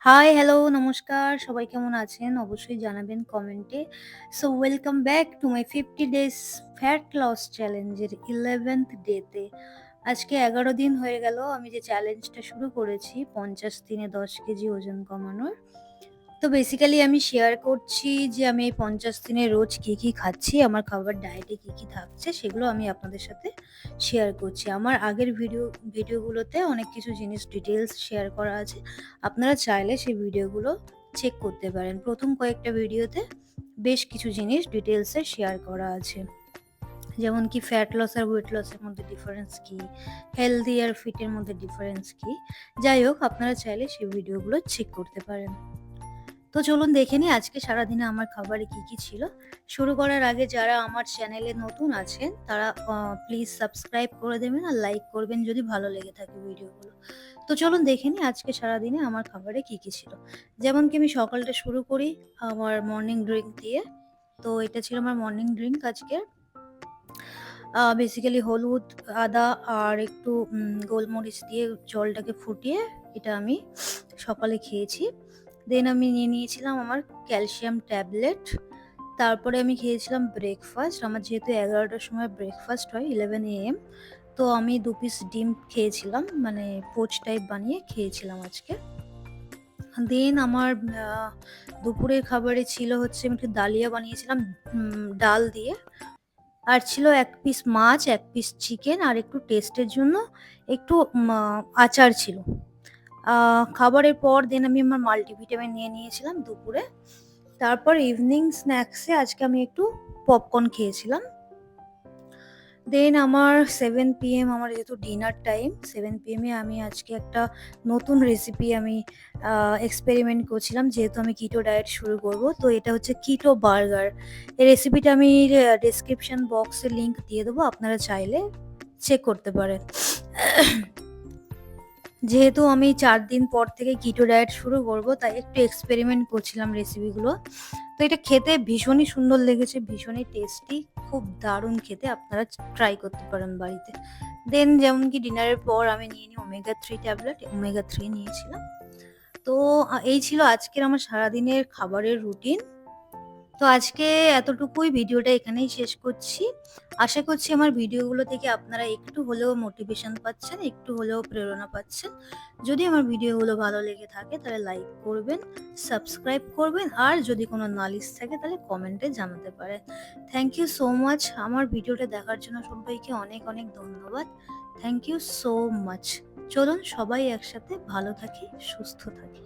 High, hello, নমস্কার। সবাই কেমন আছেন? অবশ্যই জানাবেন কমেন্টে। So welcome back to my 50 days fat loss চ্যালেঞ্জের 11th ডেতে। আজকে ১১ দিন হয়ে গেল আমি যে চ্যালেঞ্জটা শুরু করেছি ৫০ দিনে ১০ কেজি ওজন কমানোর। তো বেসিক্যালি আমি শেয়ার করছি যে আমি এই ৫০ দিনে রোজ কী খাচ্ছি, আমার খাবার ডায়েটে কী থাকছে সেগুলো আমি আপনাদের সাথে শেয়ার করছি। আমার আগের ভিডিওগুলোতে অনেক কিছু জিনিস ডিটেইলস শেয়ার করা আছে। আপনারা চাইলে সেই ভিডিওগুলো চেক করতে পারেন। ১ম কয়েকটা ভিডিওতে বেশ কিছু জিনিস ডিটেইলসে শেয়ার করা আছে। যেমন কি ফ্যাট লস আর ওয়েট লসের মধ্যে ডিফারেন্স কী, হেলথি আর ফিটের মধ্যে ডিফারেন্স কী। যাই হোক, আপনারা চাইলে সেই ভিডিওগুলো চেক করতে পারেন। তো চলুন দেখে নিই আজকে সারাদিনে আমার খাবারে কী ছিল। শুরু করার আগে যারা আমার চ্যানেলে নতুন আছেন তারা প্লিজ সাবস্ক্রাইব করে দেবেন আর লাইক করবেন যদি ভালো লেগে থাকে ভিডিওগুলো। তো চলুন দেখে নিই আজকে সারাদিনে আমার খাবারে কী ছিল। যেমন কি আমি সকালটা শুরু করি আমার মর্নিং ড্রিংক দিয়ে। তো এটা ছিল আমার মর্নিং ড্রিংক আজকের। বেসিক্যালি হলুদ, আদা আর একটু গোলমরিচ দিয়ে জলটাকে ফুটিয়ে এটা আমি সকালে খেয়েছি। দেন আমি নিয়ে নিয়েছিলাম আমার ক্যালসিয়াম ট্যাবলেট। তারপরে আমি খেয়েছিলাম ব্রেকফাস্ট। আমার যেহেতু ১১ টার সময় ব্রেকফাস্ট হয় 11 AM, তো আমি ২ পিস ডিম খেয়েছিলাম। মানে পোচ টাইপ বানিয়ে খেয়েছিলাম আজকে। দেন আমার আ দুপুরের খাবারে ছিল হচ্ছে আমি একটু ডালিয়া বানিয়েছিলাম ডাল দিয়ে। আর ছিল ১ পিস মাছ, ১ পিস চিকেন আর একটু টেস্টের জন্য একটু আচার ছিল। আ খাবারের পর দেন আমি আমার মাল্টিভিটামিন নিয়ে নিয়েছিলাম দুপুরে। তারপর ইভনিং স্ন্যাকসে আজকে আমি একটু পপকর্ন খেয়েছিলাম। দেন আমার 7 PM আমার যেহেতু ডিনার টাইম, 7 PM এ আমি আজকে একটা নতুন রেসিপি আমি আ এক্সপেরিমেন্ট করছিলাম যেহেতু আমি কিটো ডায়েট শুরু করব। তো এটা হচ্ছে কিটো বার্গার। এই রেসিপিটা আমি ডেসক্রিপশন বক্সে লিংক দিয়ে দেবো। আপনারা চাইলে চেক করতে পারেন। যেহেতু আমি ৪ দিন পর থেকে কিটো ডায়েট শুরু করব, তাই একটু এক্সপেরিমেন্ট করছিলাম রেসিপিগুলো। তো এটা খেতে ভীষণই সুন্দর লেগেছে, ভীষণই টেস্টি, খুব দারুণ খেতে। আপনারা ট্রাই করতে পারেন বাড়িতে। দেন যেমন কি ডিনারের পর আমি নিয়ে নিই ওমেগা 3 ট্যাবলেট, ওমেগা 3 নিয়েছিলাম। তো এই ছিল আজকের আমার সারাদিনের খাবারের রুটিন। তো আজকে এতটুকুই, ভিডিওটা এখানেই শেষ করছি। আশা করছি আমার ভিডিওগুলো থেকে আপনারা একটু হলেও মোটিভেশন পাচ্ছেন, একটু হলেও প্রেরণা পাচ্ছেন। যদি আমার ভিডিওগুলো ভালো লেগে থাকে তাহলে লাইক করবেন, সাবস্ক্রাইব করবেন আর যদি কোনো নালিশ থাকে তাহলে কমেন্টে জানাতে পারেন। Thank you so much. আমার ভিডিওটা দেখার জন্য সবাইকে অনেক, অনেক ধন্যবাদ। Thank you so much. চলুন সবাই একসাথে ভালো থাকি, সুস্থ থাকি।